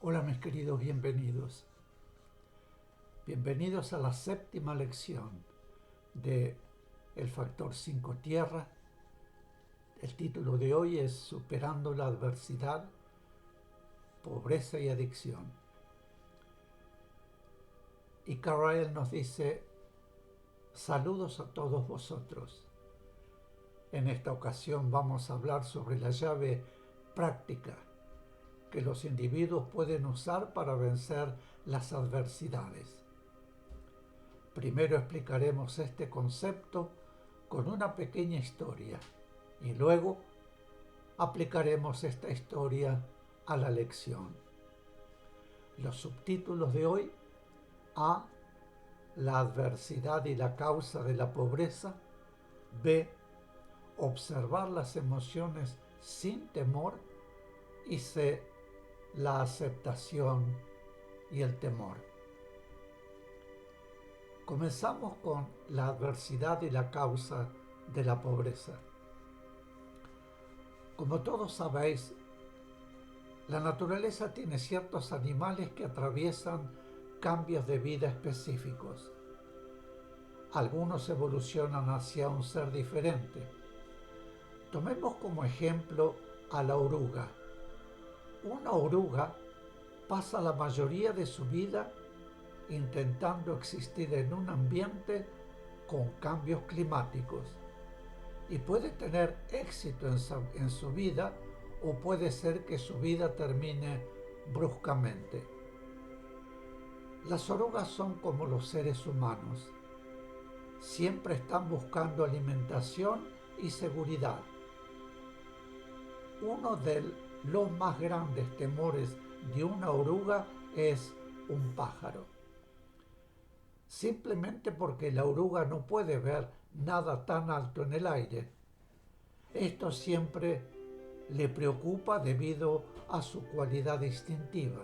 Hola mis queridos, bienvenidos. Bienvenidos a la séptima lección de El Factor 5 Tierra. El título de hoy es Superando la adversidad, pobreza y adicción. Y Carryle nos dice: saludos a todos vosotros. En esta ocasión vamos a hablar sobre la llave práctica que los individuos pueden usar para vencer las adversidades. Primero explicaremos este concepto con una pequeña historia y luego aplicaremos esta historia a la lección. Los subtítulos de hoy: A. La adversidad y la causa de la pobreza. B. Observar las emociones sin temor. Y C. La aceptación y el temor. Comenzamos con la adversidad y la causa de la pobreza. Como todos sabéis, la naturaleza tiene ciertos animales que atraviesan cambios de vida específicos. Algunos evolucionan hacia un ser diferente. Tomemos como ejemplo a la oruga. Una oruga pasa la mayoría de su vida intentando existir en un ambiente con cambios climáticos y puede tener éxito en su vida o puede ser que su vida termine bruscamente. Las orugas son como los seres humanos. Siempre están buscando alimentación y seguridad. Uno de los más grandes temores de una oruga es un pájaro. Simplemente porque la oruga no puede ver nada tan alto en el aire. Esto siempre le preocupa debido a su cualidad instintiva.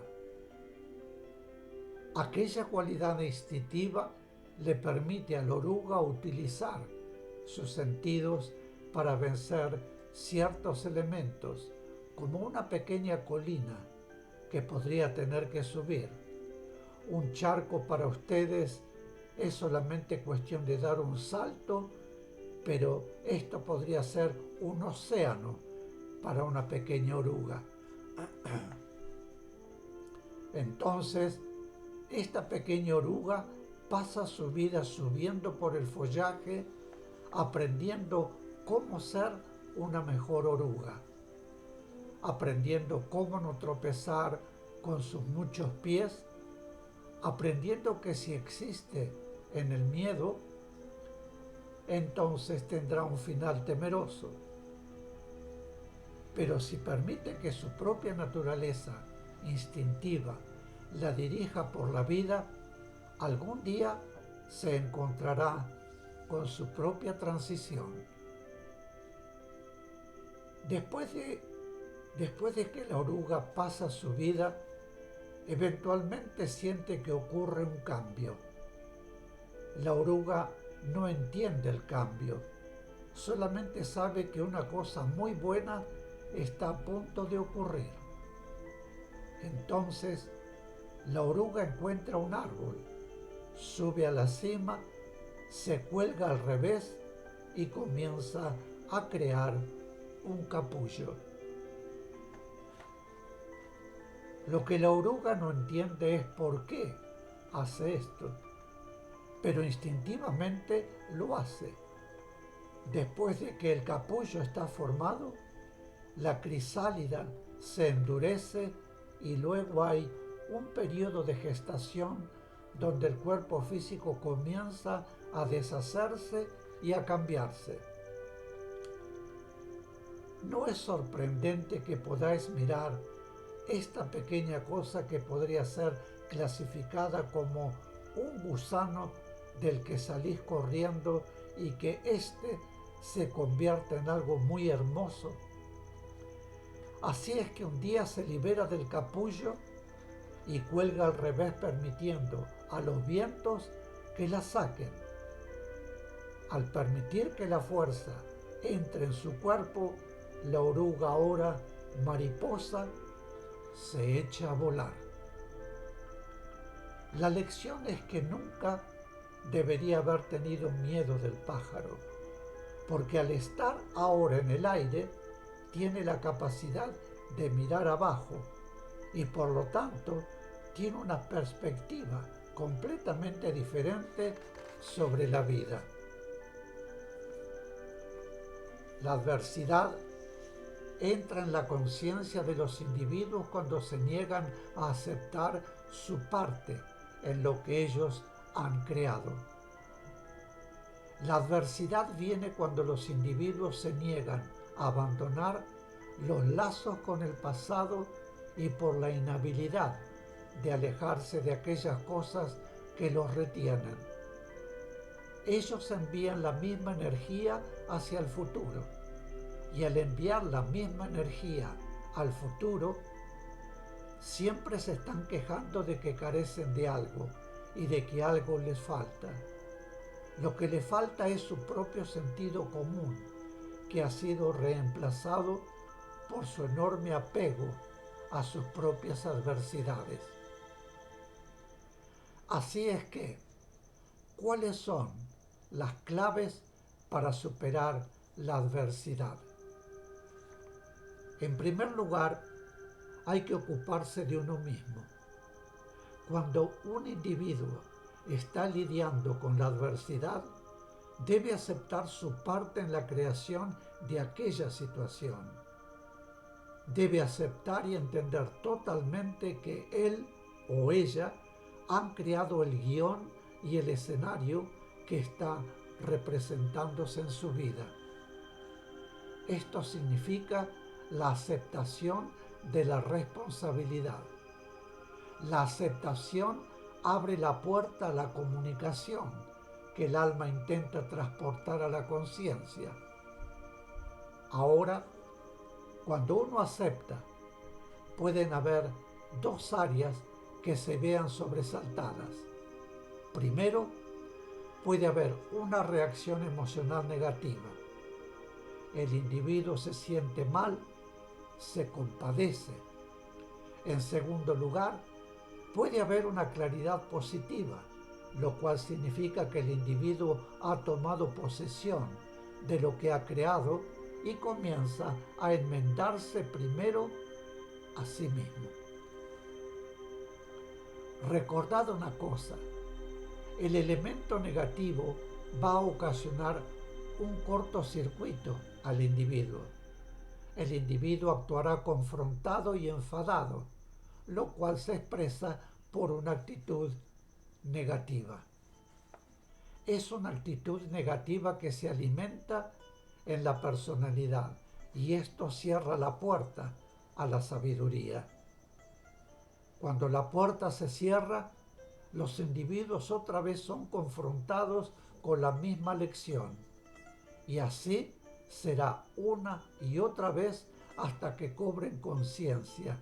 Aquella cualidad instintiva le permite a la oruga utilizar sus sentidos para vencer ciertos elementos, como una pequeña colina que podría tener que subir. Un charco para ustedes es solamente cuestión de dar un salto, pero esto podría ser un océano para una pequeña oruga. Entonces, esta pequeña oruga pasa su vida subiendo por el follaje, aprendiendo cómo ser una mejor oruga, aprendiendo cómo no tropezar con sus muchos pies, aprendiendo que si existe en el miedo, entonces tendrá un final temeroso. Pero si permite que su propia naturaleza instintiva la dirija por la vida, algún día se encontrará con su propia transición. Después de que la oruga pasa su vida, eventualmente siente que ocurre un cambio. La oruga no entiende el cambio, solamente sabe que una cosa muy buena está a punto de ocurrir. Entonces, la oruga encuentra un árbol, sube a la cima, se cuelga al revés y comienza a crear un capullo. Lo que la oruga no entiende es por qué hace esto, pero instintivamente lo hace. Después de que el capullo está formado, la crisálida se endurece y luego hay un periodo de gestación donde el cuerpo físico comienza a deshacerse y a cambiarse. No es sorprendente que podáis mirar esta pequeña cosa que podría ser clasificada como un gusano del que salís corriendo y que éste se convierte en algo muy hermoso. Así es que un día se libera del capullo y cuelga al revés, permitiendo a los vientos que la saquen. Al permitir que la fuerza entre en su cuerpo, la oruga, ahora mariposa, se echa a volar. La lección es que nunca debería haber tenido miedo del pájaro, porque al estar ahora en el aire, tiene la capacidad de mirar abajo y por lo tanto tiene una perspectiva completamente diferente sobre la vida. La adversidad entra en la conciencia de los individuos cuando se niegan a aceptar su parte en lo que ellos han creado. La adversidad viene cuando los individuos se niegan a abandonar los lazos con el pasado y por la inhabilidad de alejarse de aquellas cosas que los retienen. Ellos envían la misma energía hacia el futuro y al enviar la misma energía al futuro, siempre se están quejando de que carecen de algo y de que algo les falta. Lo que le falta es su propio sentido común, que ha sido reemplazado por su enorme apego a sus propias adversidades. Así es que, ¿cuáles son las claves para superar la adversidad? En primer lugar, hay que ocuparse de uno mismo. Cuando un individuo está lidiando con la adversidad, debe aceptar su parte en la creación de aquella situación. Debe aceptar y entender totalmente que él o ella han creado el guión y el escenario que está representándose en su vida. Esto significa la aceptación de la responsabilidad. La aceptación abre la puerta a la comunicación que el alma intenta transportar a la conciencia. Ahora, cuando uno acepta, pueden haber dos áreas que se vean sobresaltadas. Primero, puede haber una reacción emocional negativa. El individuo se siente mal, se compadece. En segundo lugar, puede haber una claridad positiva, lo cual significa que el individuo ha tomado posesión de lo que ha creado y comienza a enmendarse primero a sí mismo. Recordad una cosa, el elemento negativo va a ocasionar un cortocircuito al individuo. El individuo actuará confrontado y enfadado, lo cual se expresa por una actitud negativa. Es una actitud negativa que se alimenta en la personalidad y esto cierra la puerta a la sabiduría. Cuando la puerta se cierra, los individuos otra vez son confrontados con la misma lección y así será una y otra vez hasta que cobren conciencia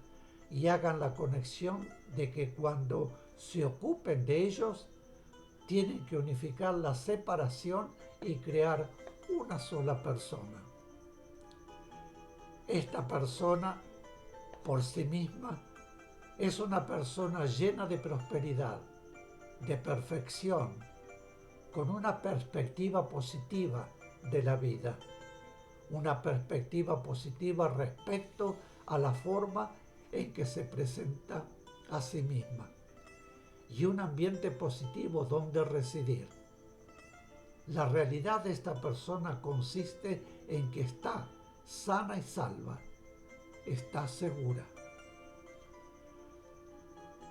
y hagan la conexión de que cuando se ocupen de ellos, tienen que unificar la separación y crear una sola persona. Esta persona, por sí misma, es una persona llena de prosperidad, de perfección, con una perspectiva positiva de la vida, una perspectiva positiva respecto a la forma en que se presenta a sí misma y un ambiente positivo donde residir. La realidad de esta persona consiste en que está sana y salva, está segura.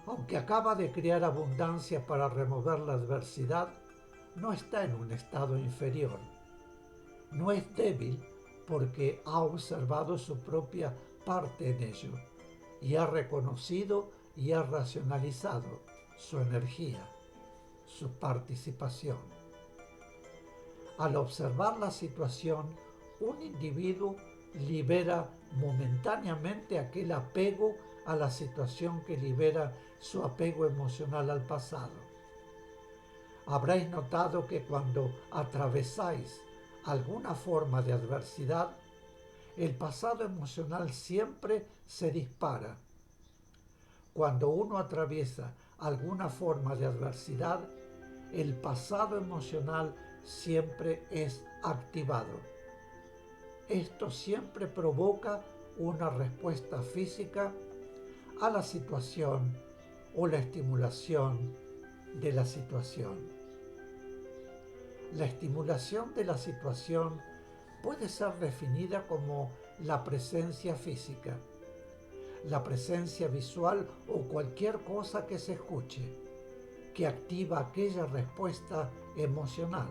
Aunque acaba de crear abundancia para remover la adversidad, no está en un estado inferior. No es débil porque ha observado su propia parte en ello y ha reconocido y ha racionalizado su energía, su participación. Al observar la situación, un individuo libera momentáneamente aquel apego a la situación que libera su apego emocional al pasado. Habréis notado que cuando atravesáis alguna forma de adversidad, el pasado emocional siempre se dispara. Cuando uno atraviesa alguna forma de adversidad, el pasado emocional siempre es activado. Esto siempre provoca una respuesta física a la situación o la estimulación de la situación. La estimulación de la situación puede ser definida como la presencia física, la presencia visual o cualquier cosa que se escuche, que activa aquella respuesta emocional.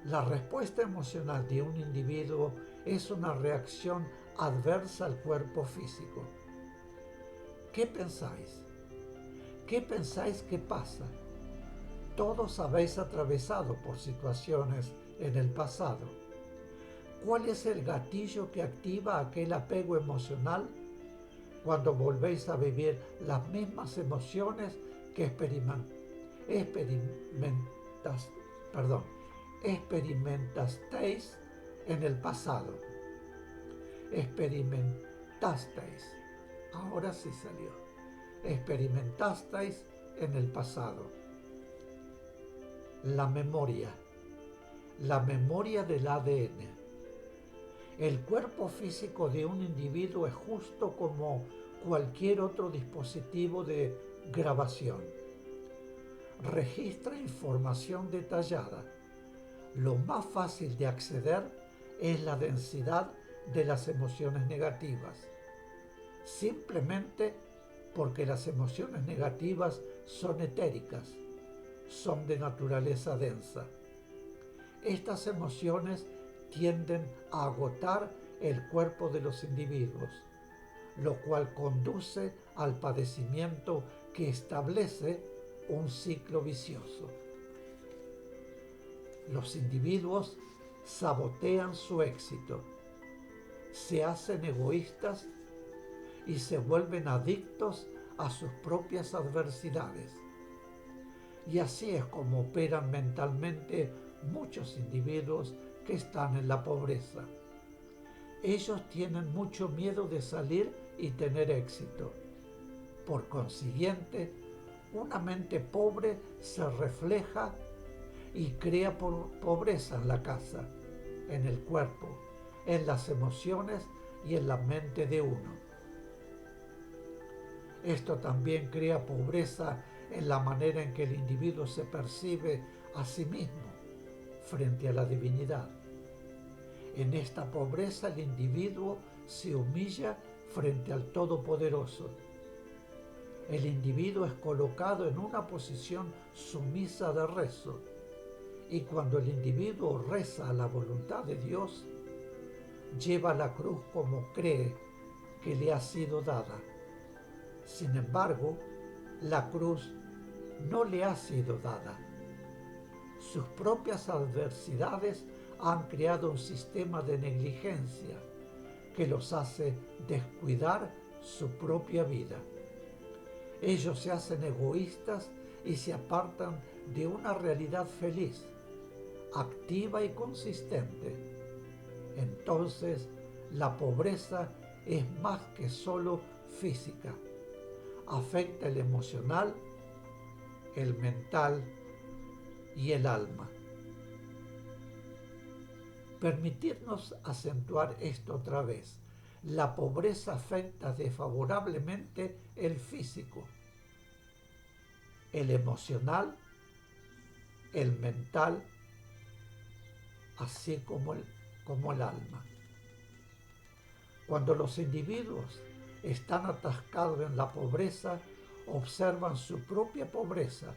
La respuesta emocional de un individuo es una reacción adversa al cuerpo físico. ¿Qué pensáis? ¿Qué pensáis que pasa? Todos habéis atravesado por situaciones en el pasado. ¿Cuál es el gatillo que activa aquel apego emocional cuando volvéis a vivir las mismas emociones que experimentasteis en el pasado? Experimentasteis. Ahora sí salió. Experimentasteis en el pasado. La memoria del ADN. El cuerpo físico de un individuo es justo como cualquier otro dispositivo de grabación. Registra información detallada. Lo más fácil de acceder es la densidad de las emociones negativas, simplemente porque las emociones negativas son etéricas, son de naturaleza densa. Estas emociones tienden a agotar el cuerpo de los individuos, lo cual conduce al padecimiento que establece un ciclo vicioso. Los individuos sabotean su éxito, se hacen egoístas y se vuelven adictos a sus propias adversidades. Y así es como operan mentalmente muchos individuos que están en la pobreza. Ellos tienen mucho miedo de salir y tener éxito. Por consiguiente, una mente pobre se refleja y crea pobreza en la casa, en el cuerpo, en las emociones y en la mente de uno. Esto también crea pobreza en la manera en que el individuo se percibe a sí mismo frente a la divinidad. En esta pobreza el individuo se humilla frente al Todopoderoso. El individuo es colocado en una posición sumisa de rezo, y cuando el individuo reza a la voluntad de Dios, lleva la cruz como cree que le ha sido dada. Sin embargo, la cruz no le ha sido dada. Sus propias adversidades han creado un sistema de negligencia que los hace descuidar su propia vida. Ellos se hacen egoístas y se apartan de una realidad feliz, activa y consistente. Entonces, la pobreza es más que solo física. Afecta el emocional, el mental y el alma. Permitirnos acentuar esto otra vez. La pobreza afecta desfavorablemente el físico, el emocional, el mental, así como el alma. Cuando los individuos están atascados en la pobreza, observan su propia pobreza,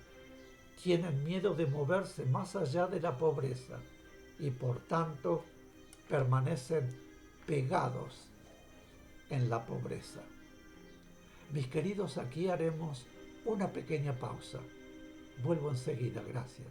tienen miedo de moverse más allá de la pobreza y por tanto permanecen pegados en la pobreza. Mis queridos, aquí haremos una pequeña pausa. Vuelvo enseguida, gracias.